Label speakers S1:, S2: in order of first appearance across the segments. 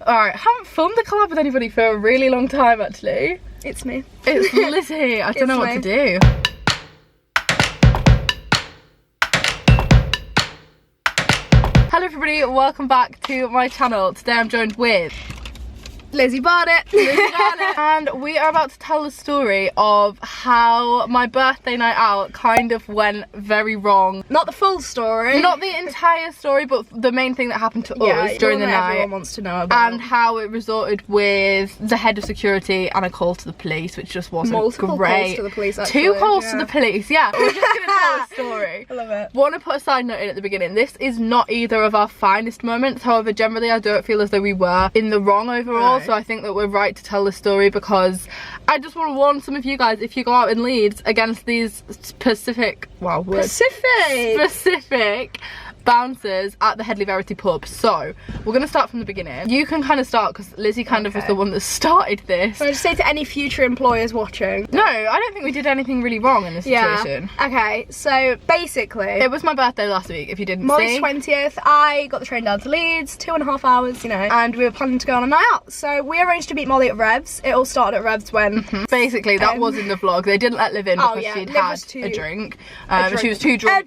S1: Alright, I haven't filmed a collab with anybody for a really long time actually.
S2: It's me.
S1: It's Lizzie. I don't know what to do. Hello everybody, welcome back to my channel. Today I'm joined with
S2: Lizzie Barnett.
S1: And we are about to tell the story of how my birthday night out kind of went very wrong.
S2: Not the full story.
S1: Not the entire story, but the main thing that happened to us during the night.
S2: Everyone wants to know about.
S1: And how it resorted with the head of security and a call to the police, which just wasn't
S2: multiple
S1: great.
S2: calls to the police, actually.
S1: 2 calls to the police, yeah. We're just going to tell a story.
S2: I love it.
S1: Want to put a side note in at the beginning. This is not either of our finest moments. However, generally I don't feel as though we were in the wrong overall.
S2: Right.
S1: So I think that we're right to tell this story because I just want to warn some of you guys, if you go out in Leeds against these specific bouncers at the Headley Verity pub. So we're going to start from the beginning. You can kind of start because Lizzie kind of was the one that started this.
S2: Can I just say to any future employers watching?
S1: No, I don't think we did anything really wrong in this situation.
S2: Okay, so basically
S1: It was my birthday last week, if you didn't
S2: March
S1: see.
S2: 20th, I got the train down to Leeds, 2.5 hours, you know, and we were planning to go on a night out. So we arranged to meet Molly at Revs. It all started at Revs when...
S1: Basically, that was in the vlog. They didn't let Liv in because she'd had a drink. She was too drunk.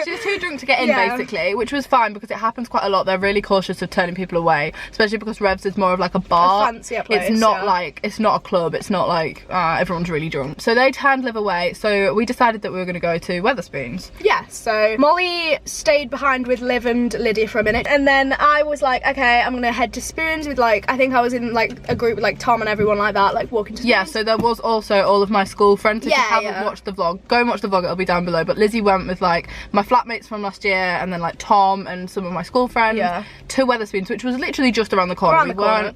S1: She was too drunk to get in, basically, which was fine because it happens quite a lot. They're really cautious of turning people away, especially because Revs is more of like a bar.
S2: A fancier place,
S1: it's not like, it's not a club. It's not like everyone's really drunk. So they turned Liv away. So we decided that we were going to go to Wetherspoons.
S2: Yeah, so Molly stayed behind with Liv and Lydia for a minute, and then I was like, okay, I'm gonna head to Spoons with, like, I think I was in like a group with like Tom and everyone like that, like walking to Spoons.
S1: Yeah, so there was also all of my school friends. If you haven't watched the vlog, go and watch the vlog, it'll be down below. But Lizzie went with like my flatmates from last year and then like Tom and some of my school friends to Wetherspoons, which was literally just around the corner.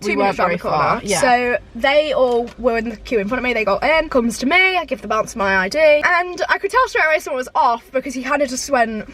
S1: We weren't very far. Yeah.
S2: So they all were in the queue in front of me. They got in, comes to me, I give the bouncer my ID, and I could tell straight away someone was off because he kind of just went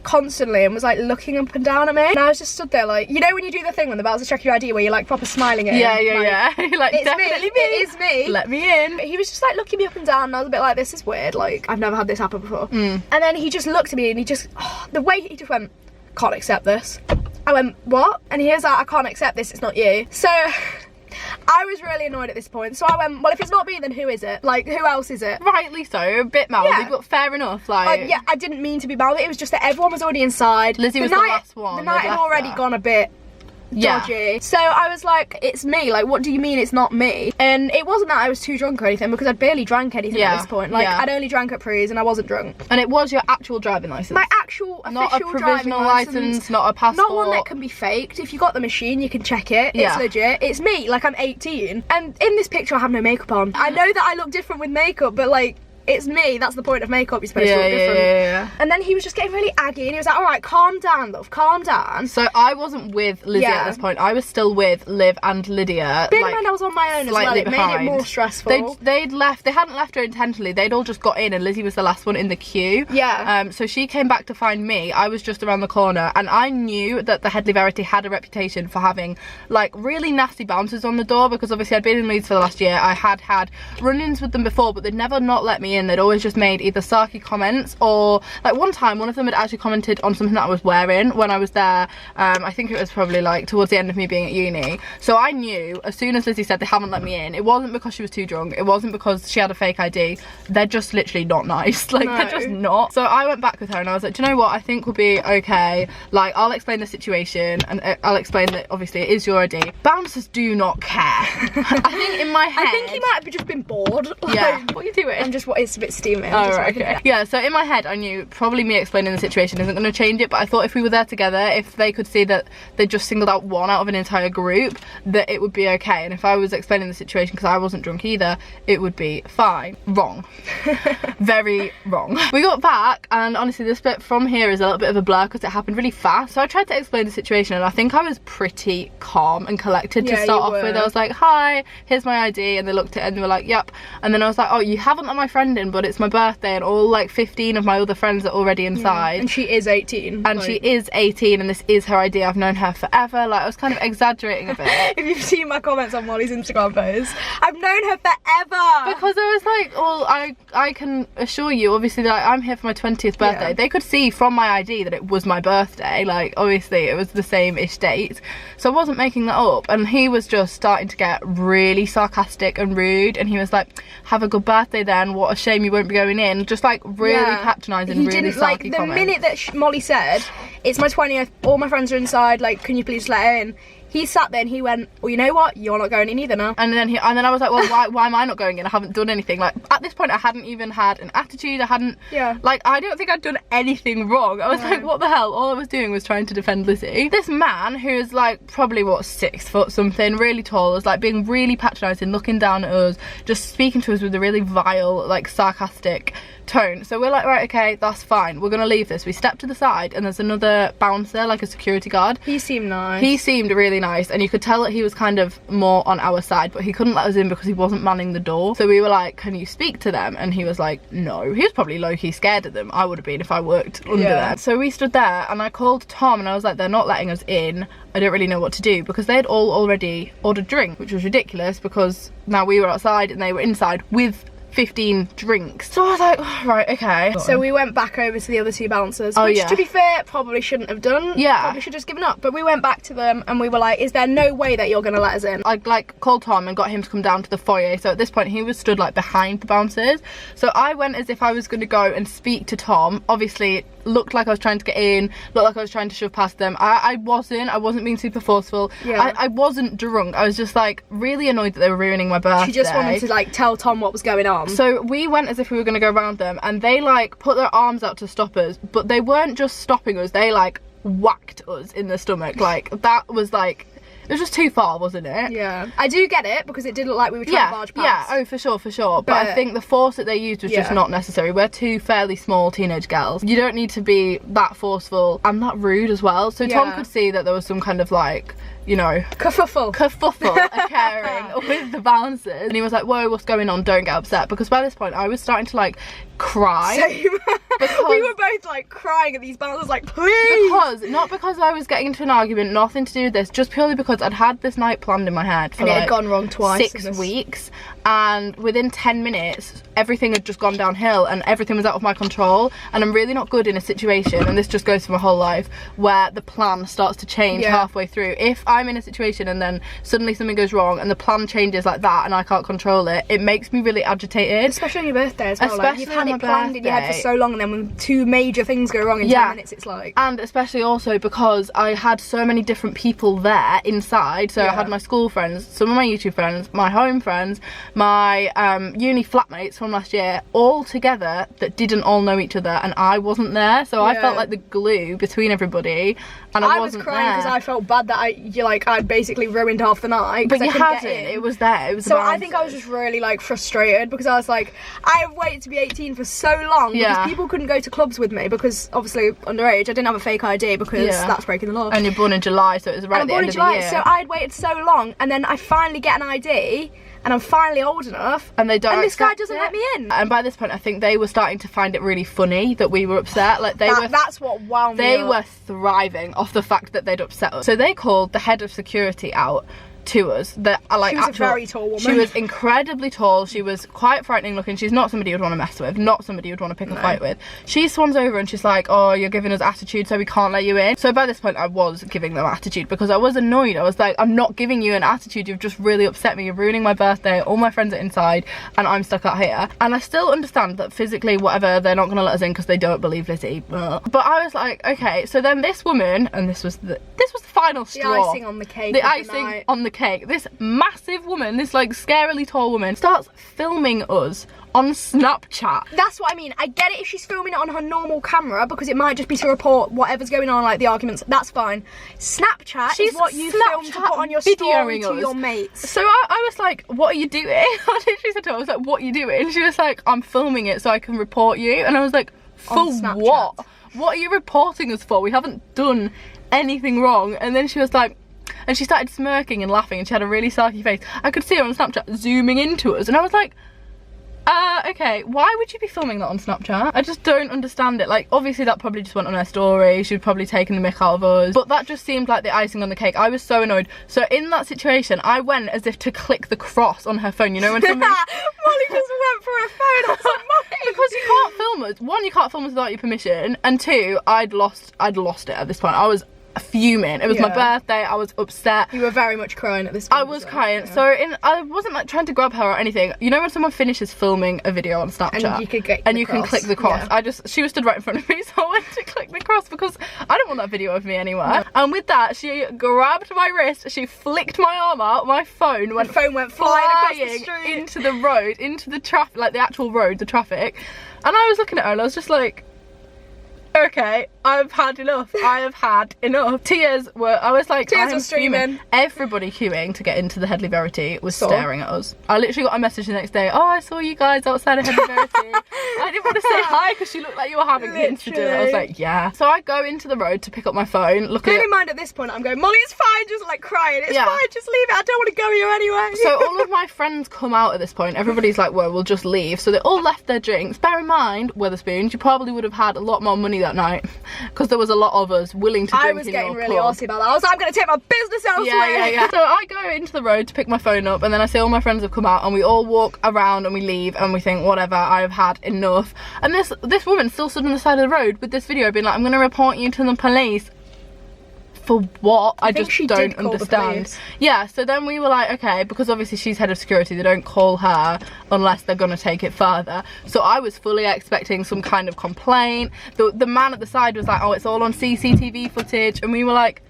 S2: constantly and was like looking up and down at me, and I was just stood there like, you know when you do the thing when the bouncer check your ID where you're like proper smiling at him?
S1: Yeah. Like,
S2: it's
S1: definitely
S2: me. It is me.
S1: Let me in.
S2: He was just like looking me up and down, and I was a bit like, this is weird, like I've never had this happen before. And then he just looked at me and he just, the way he just went, can't accept this. I went, what? And he was like, I can't accept this, it's not you. So I was really annoyed at this point, so I went, well, if it's not me, then who is it? Like, who else is it? Rightly
S1: so, a bit mouthy, but fair enough. Like,
S2: yeah, I didn't mean to be mouthy, it was just that everyone was already inside.
S1: Lizzie was the last one.
S2: The night had already gone a bit dodgy. So I was like, it's me, like, what do you mean it's not me? And it wasn't that I was too drunk or anything, because I'd barely drank anything at this point. Like, I'd only drank at Pre's and I wasn't drunk.
S1: And it was your actual driving licence?
S2: My actual
S1: not
S2: official
S1: a provisional
S2: driving
S1: licence, not a passport.
S2: Not one that can be faked. If you got the machine, you can check it. It's legit. It's me, like I'm 18. And in this picture I have no makeup on. I know that I look different with makeup, but like, it's me, that's the point of makeup, you're supposed to look different. And then he was just getting really aggy and he was like, alright, calm down love, calm down.
S1: So I wasn't with Lizzie at this point, I was still with Liv and Lydia.
S2: Bear in mind I was on my own as well, it made it more stressful.
S1: They hadn't left her intentionally, they'd all just got in and Lizzie was the last one in the queue. So she came back to find me, I was just around the corner, and I knew that the Headley Verity had a reputation for having like really nasty bouncers on the door, because obviously I'd been in Leeds for the last year, I had had run-ins with them before, but they'd never not let me in. They'd always just made either sarky comments, or like one time one of them had actually commented on something that I was wearing when I was there. I think it was probably like towards the end of me being at uni. So I knew as soon as Lizzie said they haven't let me in, it wasn't because she was too drunk, it wasn't because she had a fake ID, they're just literally not nice, like they're just not. So I went back with her and I was like, do you know what, I think we'll be okay, like I'll explain the situation and I'll explain that obviously it is your ID. Bouncers do not care. I think in my head,
S2: I think he might have just been bored.
S1: Like, what are you doing?
S2: And just, it's a bit steamy.
S1: Oh, right, okay. Yeah, so in my head I knew probably me explaining the situation isn't going to change it, but I thought if we were there together, if they could see that they just singled out one out of an entire group, that it would be okay. And if I was explaining the situation because I wasn't drunk either, it would be fine. Wrong. Very wrong. We got back and honestly this bit from here is a little bit of a blur because it happened really fast. So I tried to explain the situation and I think I was pretty calm and collected to start off with. I was like, hi, here's my ID, and they looked at it and they were like, yep. And then I was like, oh, you haven't let my friend pretending, but it's my birthday and all like 15 of my other friends are already inside.
S2: And she is 18.
S1: And she is 18 and this is her idea. I've known her forever. Like, I was kind of exaggerating a bit.
S2: If you've seen my comments on Molly's Instagram post, I've known her forever.
S1: Because I was like, well, I can assure you, obviously, that I'm here for my 20th birthday.
S2: Yeah.
S1: They could see from my ID that it was my birthday. Like, obviously, it was the same-ish date. So I wasn't making that up. And he was just starting to get really sarcastic and rude. And he was like, have a good birthday then. What a shame you won't be going in. Just like really patronising, really
S2: didn't,
S1: sarky
S2: like, the
S1: comments.
S2: minute that Molly said, it's my 20th, all my friends are inside, like, can you please let her in? He sat there and he went, well, you know what? You're not going in either now.
S1: And then I was like, well, why am I not going in? I haven't done anything. Like, at this point, I hadn't even had an attitude. I hadn't, like, I don't think I'd done anything wrong. I was like, what the hell? All I was doing was trying to defend Lizzie. This man, who is like probably, what, 6 foot something, really tall, was like being really patronising, looking down at us, just speaking to us with a really vile, like, sarcastic tone. So we're like, right, okay, that's fine, we're gonna leave this. We step to the side and there's another bouncer, like a security guard.
S2: He seemed nice.
S1: He seemed really nice, and you could tell that he was kind of more on our side, but he couldn't let us in because he wasn't manning the door. So we were like, can you speak to them? And he was like, no. He was probably low-key scared of them. I would have been if I worked under them. So we stood there and I called Tom and I was like, they're not letting us in. I don't really know what to do, because they had all already ordered drink, which was ridiculous because now we were outside and they were inside with 15 drinks. So I was like, oh, right, okay.
S2: So we went back over to the other 2 bouncers, which to be fair, probably shouldn't have done. Probably should have just given up. But we went back to them and we were like, is there no way that you're gonna let us in?
S1: I like called Tom and got him to come down to the foyer. So at this point he was stood like behind the bouncers. So I went as if I was gonna go and speak to Tom. Obviously it looked like I was trying to get in, looked like I was trying to shove past them. I wasn't being super forceful. I wasn't drunk. I was just like really annoyed that they were ruining my birthday.
S2: She just wanted to like tell Tom what was going on.
S1: So we went as if we were going to go around them, and they like put their arms out to stop us, but they weren't just stopping us, they like whacked us in the stomach. Like, that was like, it was just too far, wasn't it?
S2: Yeah, I do get it, because it did look like we were trying to barge past.
S1: Yeah, oh, for sure. But I think the force that they used was just not necessary. We're 2 fairly small teenage girls. You don't need to be that forceful and that rude as well. So Tom could see that there was some kind of like, you know,
S2: kerfuffle
S1: occurring with the bouncers, and he was like, whoa, what's going on, don't get upset. Because by this point I was starting to like cry.
S2: Same. We were both like crying at these bouncers, like, please.
S1: Not because I was getting into an argument, nothing to do with this, just purely because I'd had this night planned in my head for
S2: and it had gone wrong twice
S1: 6 weeks, and within 10 minutes everything had just gone downhill and everything was out of my control. And I'm really not good in a situation, and this just goes for my whole life, where the plan starts to change halfway through. If I'm in a situation and then suddenly something goes wrong and the plan changes like that and I can't control it, it makes me really agitated.
S2: Especially on your birthday as well. Like, you've had it planned in your head for so long, and then when 2 major things go wrong in 10 minutes, it's like...
S1: And especially also because I had so many different people there inside. So I had my school friends, some of my YouTube friends, my home friends, my uni flatmates from last year, all together that didn't all know each other, and I wasn't there. So I felt like the glue between everybody, and I wasn't
S2: was crying because I felt bad that I'd basically ruined half the night.
S1: But you hadn't. It was there. It was.
S2: So I think I was just really like frustrated, because I was like, I've waited to be 18 for so long because people couldn't go to clubs with me, because obviously underage. I didn't have a fake ID because that's breaking the law.
S1: And you're born in July, so it was right at the end of the year.
S2: So I'd waited so long, and then I finally get an ID, and I'm finally old enough,
S1: and they don't.
S2: And this guy doesn't let me in.
S1: And by this point, I think they were starting to find it really funny that we were upset. Like
S2: that's what wound me up.
S1: They were thriving off the fact that they'd upset us. So they called the head of security out to us. That like,
S2: she was a very tall woman.
S1: She was incredibly tall. She was quite frightening looking. She's not somebody you'd want to mess with, not somebody you'd want to pick a fight with. She swans over and she's like, oh, you're giving us attitude, so we can't let you in. So by this point I was giving them attitude, because I was annoyed. I was like, I'm not giving you an attitude, you've just really upset me, you're ruining my birthday, all my friends are inside and I'm stuck out here. And I still understand that physically, whatever, they're not going to let us in because they don't believe Lizzie. But I was like, okay. So then this woman, and this was the final straw.
S2: The icing on the cake.
S1: The icing on the cake. This massive woman, this like scarily tall woman, starts filming us on Snapchat.
S2: That's what I mean. I get it if she's filming it on her normal camera, because it might just be to report whatever's going on, like the arguments. That's fine. Snapchat is what you film to put on your story to your mates.
S1: So I was like, what are you doing? I literally said to her, I was like, what are you doing? She was like, I'm filming it so I can report you. And I was like, for what? What are you reporting us for? We haven't done anything wrong. And then she was like, and she started smirking and laughing, and she had a really sarky face. I could see her on Snapchat zooming into us, and I was like, Okay, why would you be filming that on Snapchat? I just don't understand it. Like, obviously that probably just went on her story. She was probably taking the mick out of us. But that just seemed like the icing on the cake. I was so annoyed. So in that situation, I went as if to click the cross on her phone. You know when somebody...
S2: Molly just went for her phone. I was like, Molly.
S1: Because you can't film us. One, you can't film us without your permission. And two, I'd lost it at this point. I was fuming. It was my birthday. I was upset.
S2: You were very much crying at this point.
S1: I was crying. So I wasn't like trying to grab her or anything. You know when someone finishes filming a video on Snapchat
S2: and you could get
S1: and you can click the cross. She was stood right in front of me, so I went to click the cross because I don't want that video of me anywhere. And with that, she grabbed my wrist, she flicked my arm out, my phone went flying
S2: across the street
S1: into the road, into the traffic, like the actual road, the traffic. And I was looking at her and I was just like, okay, I've had enough. I have had enough. Tears were streaming. Everybody queuing to get into the Headley Verity was staring at us. I literally got a message the next day, oh, I saw you guys outside of Headley Verity. I didn't want to say hi because you looked like you were having an incident. I was like, yeah. So I go into the road to pick up my phone.
S2: Bear in mind at this point, I'm going, Molly, it's fine, just like crying. It's fine, just leave it. I don't want to go here anyway.
S1: So all of my friends come out at this point. Everybody's like, well, we'll just leave. So they all left their drinks. Bear in mind, Wetherspoons, you probably would have had a lot more money that night because there was a lot of us willing to drink.
S2: I was getting really arsy about that. I was like, I'm going to take my business elsewhere.
S1: Yeah. So I go into the road to pick my phone up and then I see all my friends have come out and we all walk around and we leave and we think, whatever, I have had enough. And this woman still stood on the side of the road with this video being like, I'm going to report you to the police. For what? I just don't understand. Yeah, so then we were like, okay, because obviously she's head of security, they don't call her unless they're gonna take it further. So I was fully expecting some kind of complaint. The man at the side was like, oh, it's all on CCTV footage, and we were like,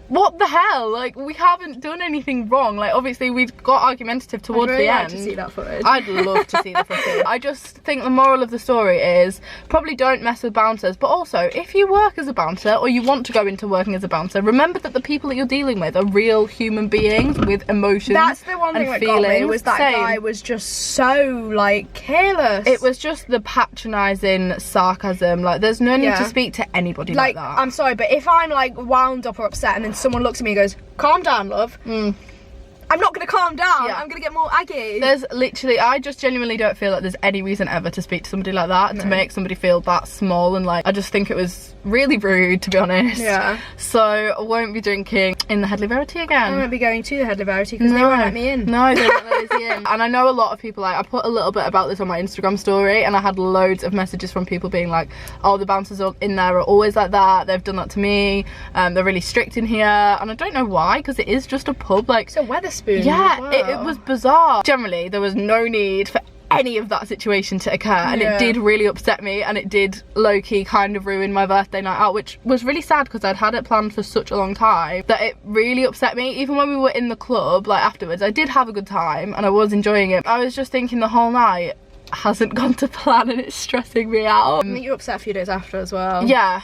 S1: what the hell? Like, we haven't done anything wrong. Like, obviously we've got argumentative towards the end.
S2: I'd like to see that footage.
S1: I'd love to see the footage. I just think the moral of the story is probably don't mess with bouncers, but also if you work as a bouncer or you want to go into working as a bouncer, remember that the people that you're dealing with are real human beings with emotions.
S2: That's the one thing that got me, was that guy was just so like careless.
S1: It was just the patronising sarcasm. Like, there's no need to speak to anybody like that.
S2: I'm sorry, but if I'm like wound up or upset and then someone looks at me and goes, calm down, love. I'm not going to calm down. I'm going to get more aggy.
S1: There's literally, I just genuinely don't feel like there's any reason ever to speak to somebody like that, to make somebody feel that small, and like, I just think it was really rude, to be honest.
S2: Yeah.
S1: So I won't be drinking in the Headley Verity again.
S2: I won't be going to the Headley Verity because they won't let me in.
S1: No, they won't let us in. And I know a lot of people, like, I put a little bit about this on my Instagram story and I had loads of messages from people being like, oh, the bouncers in there are always like that, they've done that to me, they're really strict in here, and I don't know why, because it is just a pub. Like,
S2: it's a Wetherspoon.
S1: Yeah, it was bizarre. Generally, there was no need for any of that situation to occur, and it did really upset me, and it did low-key kind of ruin my birthday night out, which was really sad because I'd had it planned for such a long time that it really upset me. Even when we were in the club, like afterwards, I did have a good time and I was enjoying it. I was just thinking the whole night hasn't gone to plan and it's stressing me out.
S2: I think you were upset a few days after as well.
S1: Yeah.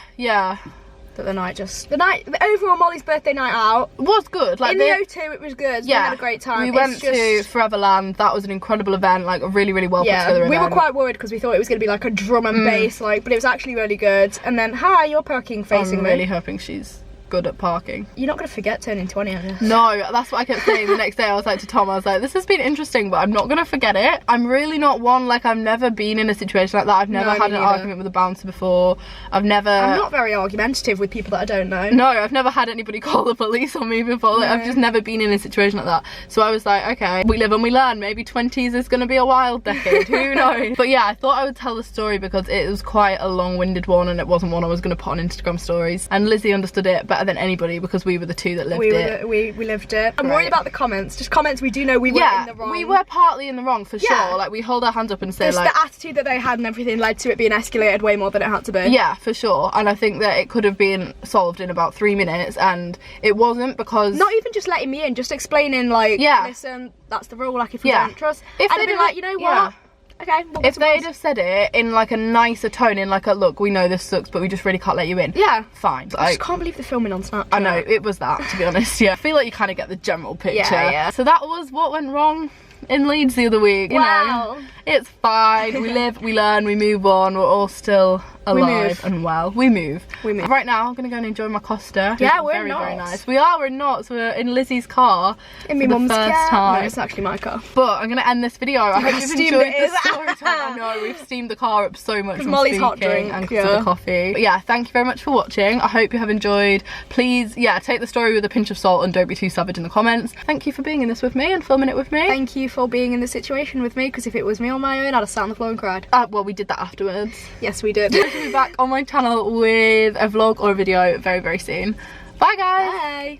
S2: But the overall Molly's birthday night out
S1: was good. Like,
S2: in the O2 it was good. Yeah, we had a great time.
S1: We went to Foreverland. That was an incredible event, like a really, really well put together event.
S2: We were quite worried because we thought it was going to be like a drum and bass, like, but it was actually really good. And then, hi, you're parking facing me.
S1: I'm really hoping she's good at parking.
S2: You're not going to forget turning 20, are you?
S1: No, that's what I kept saying the next day. I was like to Tom, I was like, this has been interesting, but I'm not going to forget it. I'm really not one, like, I've never been in a situation like that. I've never had an argument with a bouncer before. I'm not very argumentative with people that I don't know. No, I've never had anybody call the police on me before. Like, I've just never been in a situation like that. So I was like, okay, we live and we learn. Maybe 20s is going to be a wild decade. Who knows? But yeah, I thought I would tell the story because it was quite a long-winded one and it wasn't one I was going to put on Instagram stories. And Lizzie understood it better than anybody because we were the two that lived it.
S2: We lived it. I'm worried about the comments. Just comments, we do know we were in the wrong.
S1: We were partly in the wrong, for sure. Like, we hold our hands up and say, like,
S2: the attitude that they had and everything led to it being escalated way more than it had to be.
S1: Yeah, for sure. And I think that it could have been solved in about 3 minutes, and it wasn't, because
S2: not even just letting me in, just explaining, like, listen, that's the rule, like, if we don't trust, if they'd be like, you know what, okay,
S1: if they'd have said it in like a nicer tone, in like a, look, we know this sucks but we just really can't let you in, fine.
S2: I just can't believe they're filming on Snapchat.
S1: I know, it was that, to be honest. I feel like you kind of get the general picture. So that was what went wrong in Leeds the other week. You know, it's fine. We live, we learn, we move on. We're all still alive and well. We move. Right now, I'm gonna go and enjoy my Costa.
S2: Yeah, we're
S1: very,
S2: in
S1: very
S2: Knots.
S1: nice. We're in Knots. We're in Lizzie's car.
S2: In my mum's car. No, it's actually my car.
S1: But I'm gonna end this video. I hope you've enjoyed the story time. I know we've steamed the car up so much from
S2: Molly's
S1: speaking
S2: hot drink,
S1: and because of the coffee. But yeah, thank you very much for watching. I hope you have enjoyed. Please, yeah, take the story with a pinch of salt and don't be too savage in the comments. Thank you for being in this with me and filming it with me.
S2: Thank you for being in this situation with me, because if it was me on my own, I'd have sat on the floor and cried.
S1: Well, we did that afterwards.
S2: Yes, we did.
S1: I'll be back on my channel with a vlog or a video very, very soon. Bye, guys.
S2: Bye.